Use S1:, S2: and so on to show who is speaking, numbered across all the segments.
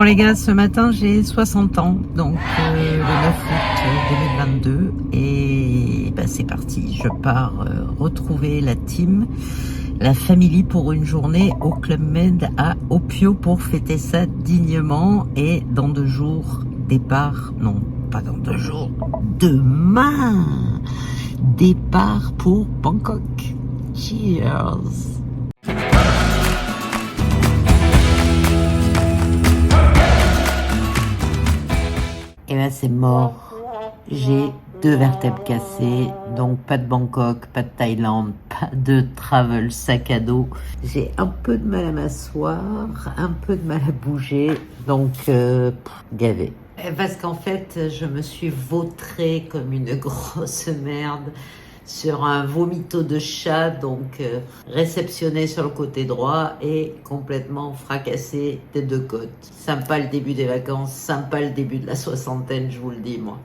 S1: Bon les gars, ce matin j'ai 60 ans, donc le 9 août 2022 et bah, c'est parti, je pars retrouver la team, la famille pour une journée au Club Med à Opio pour fêter ça dignement et dans 2 jours, départ, non pas dans 2 jours, demain, départ pour Bangkok. Cheers! Et là c'est mort, j'ai 2 vertèbres cassées, donc pas de Bangkok, pas de Thaïlande, pas de travel sac à dos. J'ai un peu de mal à m'asseoir, un peu de mal à bouger, donc gavé. Parce qu'en fait je me suis vautrée comme une grosse merde sur un vomito de chat, donc réceptionné sur le côté droit et complètement fracassé des 2 côtes. Sympa le début des vacances, sympa le début de la soixantaine, je vous le dis moi.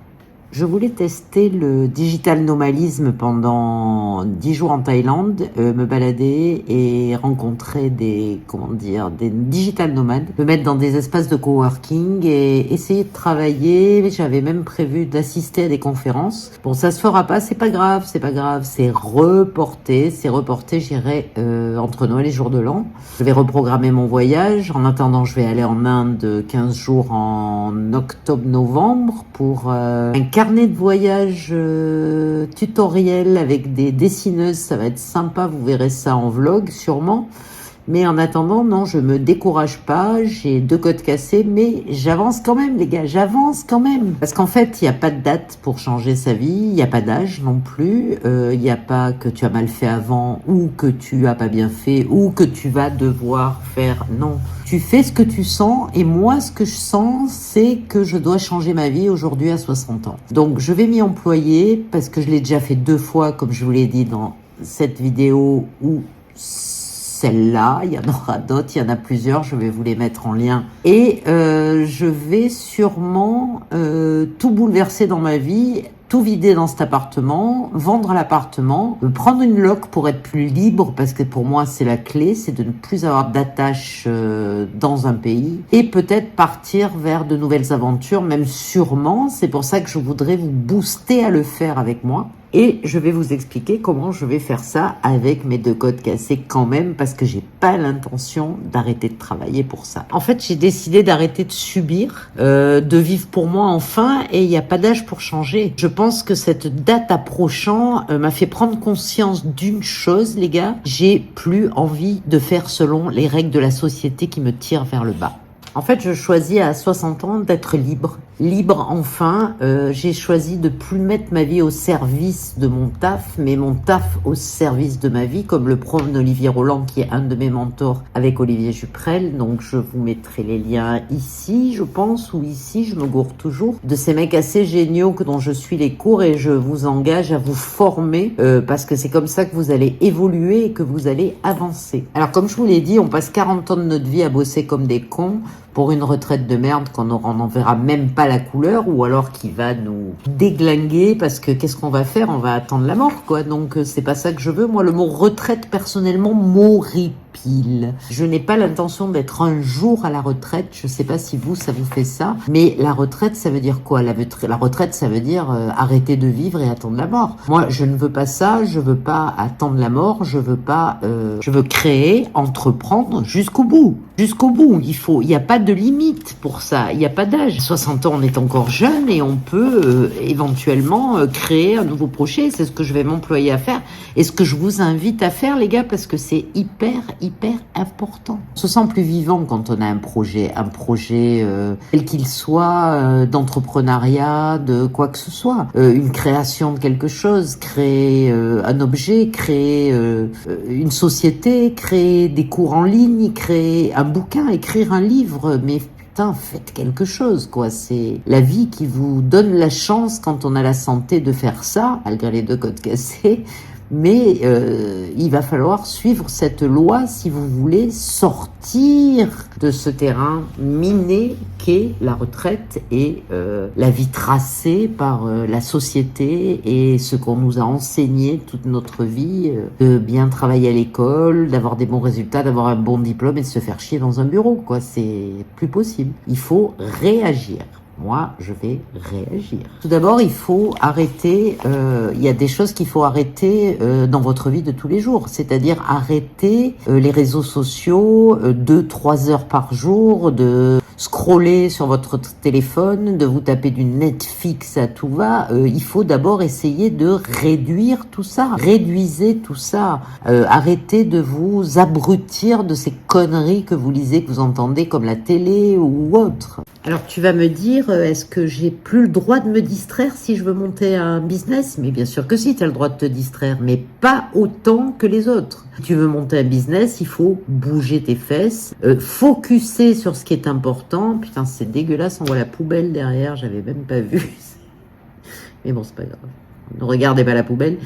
S1: Je voulais tester le digital nomadisme pendant 10 jours en Thaïlande, me balader et rencontrer des digital nomades, me mettre dans des espaces de coworking et essayer de travailler. J'avais même prévu d'assister à des conférences. Bon, ça se fera pas, c'est pas grave, c'est reporté, j'irai entre Noël et Jour de l'An. Je vais reprogrammer mon voyage. En attendant, je vais aller en Inde 15 jours en octobre-novembre pour un carnet de voyage tutoriel avec des dessineuses, ça va être sympa, vous verrez ça en vlog sûrement. Mais en attendant, non, je me décourage pas, j'ai 2 côtes cassées, mais j'avance quand même les gars, j'avance quand même. Parce qu'en fait, il n'y a pas de date pour changer sa vie, il n'y a pas d'âge non plus, il n'y a pas que tu as mal fait avant, ou que tu as pas bien fait, ou que tu vas devoir faire, non. Tu fais ce que tu sens, et moi, ce que je sens, c'est que je dois changer ma vie aujourd'hui à 60 ans. Donc, je vais m'y employer, parce que je l'ai déjà fait 2 fois, comme je vous l'ai dit dans cette vidéo, où celle-là, il y en aura d'autres, il y en a plusieurs, je vais vous les mettre en lien. Et je vais sûrement tout bouleverser dans ma vie, tout vider dans cet appartement, vendre l'appartement, prendre une loc pour être plus libre, parce que pour moi c'est la clé, c'est de ne plus avoir d'attache dans un pays, et peut-être partir vers de nouvelles aventures, même sûrement. C'est pour ça que je voudrais vous booster à le faire avec moi. Et je vais vous expliquer comment je vais faire ça avec mes 2 côtes cassées quand même, parce que j'ai pas l'intention d'arrêter de travailler pour ça. En fait, j'ai décidé d'arrêter de subir, de vivre pour moi enfin, et il n'y a pas d'âge pour changer. Je pense que cette date approchant m'a fait prendre conscience d'une chose, les gars, j'ai plus envie de faire selon les règles de la société qui me tirent vers le bas. En fait, je choisis à 60 ans d'être libre. Libre enfin, j'ai choisi de plus mettre ma vie au service de mon taf, mais mon taf au service de ma vie, comme le prône Olivier Roland, qui est un de mes mentors avec Olivier Juprel. Donc je vous mettrai les liens ici, je pense, ou ici, je me gourre toujours, de ces mecs assez géniaux dont je suis les cours, et je vous engage à vous former, parce que c'est comme ça que vous allez évoluer et que vous allez avancer. Alors comme je vous l'ai dit, on passe 40 ans de notre vie à bosser comme des cons, pour une retraite de merde qu'on n'en verra même pas la couleur, ou alors qui va nous déglinguer, parce que qu'est-ce qu'on va faire? On va attendre la mort, quoi. Donc c'est pas ça que je veux. Moi, le mot retraite, personnellement, m'horripile. Je n'ai pas l'intention d'être un jour à la retraite. Je sais pas si vous, ça vous fait ça. Mais la retraite, ça veut dire quoi? La retraite, ça veut dire arrêter de vivre et attendre la mort. Moi, je ne veux pas ça. Je veux pas attendre la mort. Je veux pas. Je veux créer, entreprendre jusqu'au bout. Jusqu'au bout. Il n'y a pas de limite pour ça. Il n'y a pas d'âge. 60 ans, on est encore jeune et on peut éventuellement créer un nouveau projet. C'est ce que je vais m'employer à faire et ce que je vous invite à faire, les gars, parce que c'est hyper important. On se sent plus vivant quand on a un projet quel qu'il soit, d'entrepreneuriat, de quoi que ce soit, une création de quelque chose, créer un objet, créer une société, créer des cours en ligne, créer un bouquin, écrire un livre, mais putain, faites quelque chose, quoi. C'est la vie qui vous donne la chance, quand on a la santé, de faire ça, malgré les 2 côtes cassées. Mais il va falloir suivre cette loi si vous voulez sortir de ce terrain miné qu'est la retraite et la vie tracée par la société et ce qu'on nous a enseigné toute notre vie, de bien travailler à l'école, d'avoir des bons résultats, d'avoir un bon diplôme et de se faire chier dans un bureau, quoi. C'est plus possible. Il faut réagir. Moi, je vais réagir. Tout d'abord, il faut arrêter, il y a des choses qu'il faut arrêter dans votre vie de tous les jours. C'est-à-dire arrêter les réseaux sociaux 2-3 heures par jour, de scroller sur votre téléphone, de vous taper du Netflix à tout va. Il faut d'abord essayer de réduire tout ça. Réduisez tout ça. Arrêtez de vous abrutir de ces conneries que vous lisez, que vous entendez, comme la télé ou autre. Alors tu vas me dire, est-ce que j'ai plus le droit de me distraire si je veux monter un business? Mais bien sûr que si, tu as le droit de te distraire, mais pas autant que les autres. Si tu veux monter un business, il faut bouger tes fesses, focuser sur ce qui est important. Putain, c'est dégueulasse, on voit la poubelle derrière, j'avais même pas vu. Mais bon, c'est pas grave. Ne regardez pas la poubelle.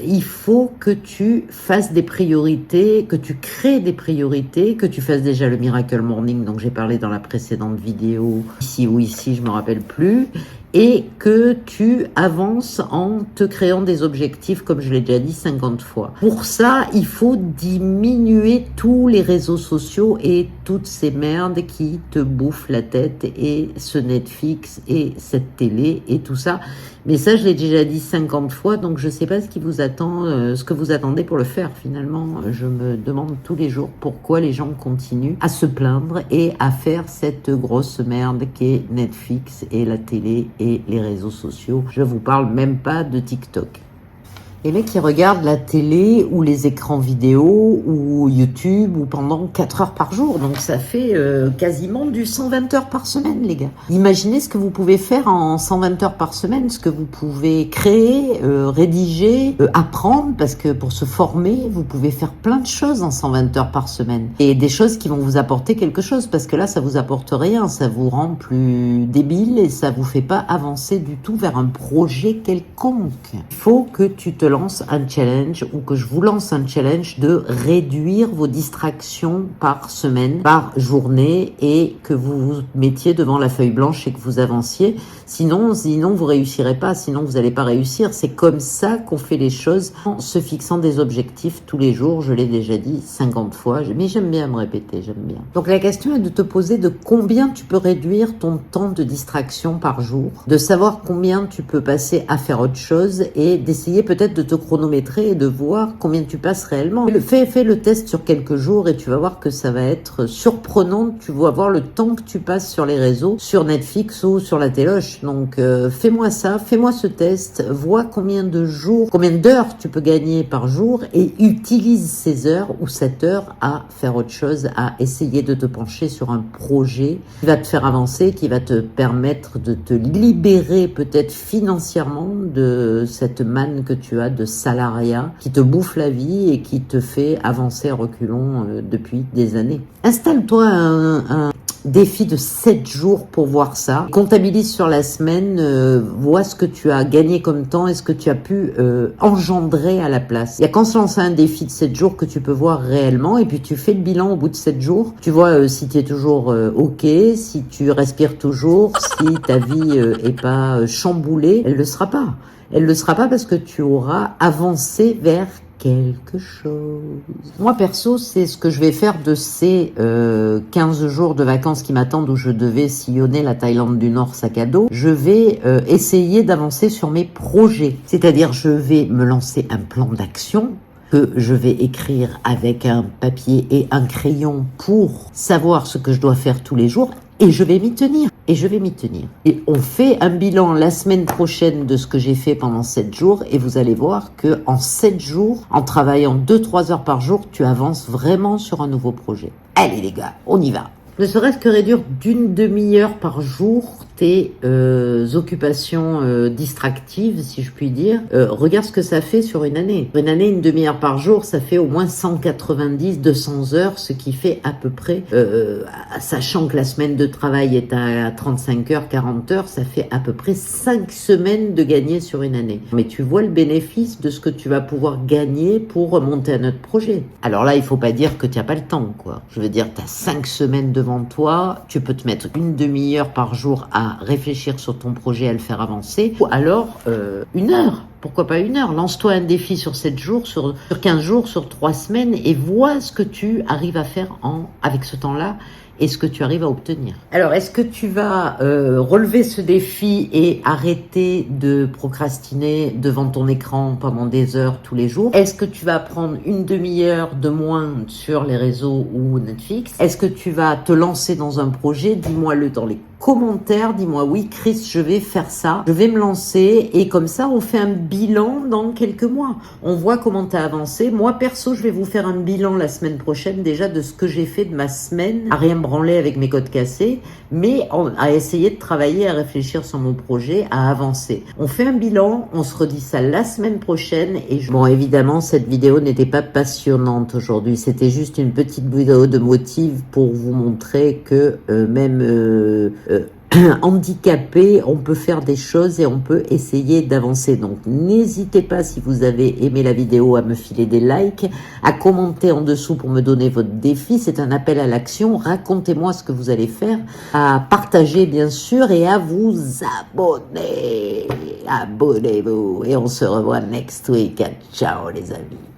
S1: Il faut que tu fasses des priorités, que tu crées des priorités, que tu fasses déjà le Miracle Morning dont j'ai parlé dans la précédente vidéo, ici ou ici, je me rappelle plus, et que tu avances en te créant des objectifs, comme je l'ai déjà dit 50 fois. Pour ça, il faut diminuer tous les réseaux sociaux et toutes ces merdes qui te bouffent la tête, et ce Netflix et cette télé et tout ça. Mais ça, je l'ai déjà dit 50 fois, donc je sais pas ce qui vous attend, ce que vous attendez pour le faire finalement. Je me demande tous les jours pourquoi les gens continuent à se plaindre et à faire cette grosse merde qu'est Netflix et la télé et les réseaux sociaux. Je vous parle même pas de TikTok. Les mecs qui regardent la télé ou les écrans vidéo ou YouTube ou pendant 4 heures par jour. Donc ça fait quasiment du 120 heures par semaine, les gars. Imaginez ce que vous pouvez faire en 120 heures par semaine, ce que vous pouvez créer, rédiger, apprendre, parce que pour se former, vous pouvez faire plein de choses en 120 heures par semaine. Et des choses qui vont vous apporter quelque chose, parce que là, ça vous apporte rien, ça vous rend plus débile et ça vous fait pas avancer du tout vers un projet quelconque. Il faut que tu te lance un challenge, ou que je vous lance un challenge de réduire vos distractions par semaine, par journée, et que vous vous mettiez devant la feuille blanche et que vous avanciez. Sinon vous réussirez pas, sinon vous n'allez pas réussir. C'est comme ça qu'on fait les choses, en se fixant des objectifs tous les jours. Je l'ai déjà dit 50 fois, mais j'aime bien me répéter, j'aime bien. Donc la question est de te poser de combien tu peux réduire ton temps de distraction par jour, de savoir combien tu peux passer à faire autre chose, et d'essayer peut-être de te chronométrer et de voir combien tu passes réellement. Fais le test sur quelques jours et tu vas voir que ça va être surprenant. Tu vas voir le temps que tu passes sur les réseaux, sur Netflix ou sur la téloche. Donc fais-moi ça, fais-moi ce test, vois combien d'heures tu peux gagner par jour, et utilise ces heures ou cette heure à faire autre chose, à essayer de te pencher sur un projet qui va te faire avancer, qui va te permettre de te libérer peut-être financièrement de cette manne que tu as de salariat qui te bouffe la vie et qui te fait avancer à reculons depuis des années. Installe-toi un défi de 7 jours pour voir ça. Comptabilise sur la semaine, vois ce que tu as gagné comme temps et ce que tu as pu engendrer à la place. Il y a qu'en se lançant un défi de 7 jours que tu peux voir réellement, et puis tu fais le bilan au bout de 7 jours. Tu vois si tu es toujours OK, si tu respires toujours, si ta vie est pas chamboulée. Elle le sera pas. Elle le sera pas parce que tu auras avancé vers quelque chose. Moi, perso, c'est ce que je vais faire de ces 15 jours de vacances qui m'attendent, où je devais sillonner la Thaïlande du Nord sac à dos. Je vais essayer d'avancer sur mes projets. C'est-à-dire, je vais me lancer un plan d'action que je vais écrire avec un papier et un crayon pour savoir ce que je dois faire tous les jours, et je vais m'y tenir. Et on fait un bilan la semaine prochaine de ce que j'ai fait pendant 7 jours, et vous allez voir que en 7 jours, en travaillant 2-3 heures par jour, tu avances vraiment sur un nouveau projet. Allez les gars, on y va. Ne serait-ce que réduire d'une demi-heure par jour tes occupations distractives, si je puis dire, regarde ce que ça fait sur une année. Une année, une demi-heure par jour, ça fait au moins 190, 200 heures, ce qui fait à peu près, sachant que la semaine de travail est à 35 heures, 40 heures, ça fait à peu près 5 semaines de gagner sur une année. Mais tu vois le bénéfice de ce que tu vas pouvoir gagner pour monter un autre projet. Alors là, il faut pas dire que tu n'as pas le temps, quoi. Je veux dire, tu as 5 semaines devant toi, tu peux te mettre une demi-heure par jour à réfléchir sur ton projet, à le faire avancer, ou alors une heure. Pourquoi pas une heure? Lance-toi un défi sur 7 jours, sur 15 jours, sur 3 semaines et vois ce que tu arrives à faire avec ce temps-là et ce que tu arrives à obtenir. Alors, est-ce que tu vas relever ce défi et arrêter de procrastiner devant ton écran pendant des heures tous les jours? Est-ce que tu vas prendre une demi-heure de moins sur les réseaux ou Netflix? Est-ce que tu vas te lancer dans un projet? Dis-moi-le dans les commentaires, dis-moi oui Chris, je vais faire ça, je vais me lancer et comme ça on fait un bilan dans quelques mois. On voit comment tu as avancé. Moi perso, je vais vous faire un bilan la semaine prochaine déjà de ce que j'ai fait de ma semaine, à rien branler avec mes codes cassés, mais à essayer de travailler, à réfléchir sur mon projet, à avancer. On fait un bilan, on se redit ça la semaine prochaine et bon évidemment cette vidéo n'était pas passionnante aujourd'hui, c'était juste une petite vidéo de motive pour vous montrer que même handicapé, on peut faire des choses et on peut essayer d'avancer. Donc n'hésitez pas, si vous avez aimé la vidéo, à me filer des likes, à commenter en dessous pour me donner votre défi. C'est un appel à l'action. Racontez-moi ce que vous allez faire, à partager bien sûr et à vous abonner. Abonnez-vous et on se revoit next week. Ciao les amis.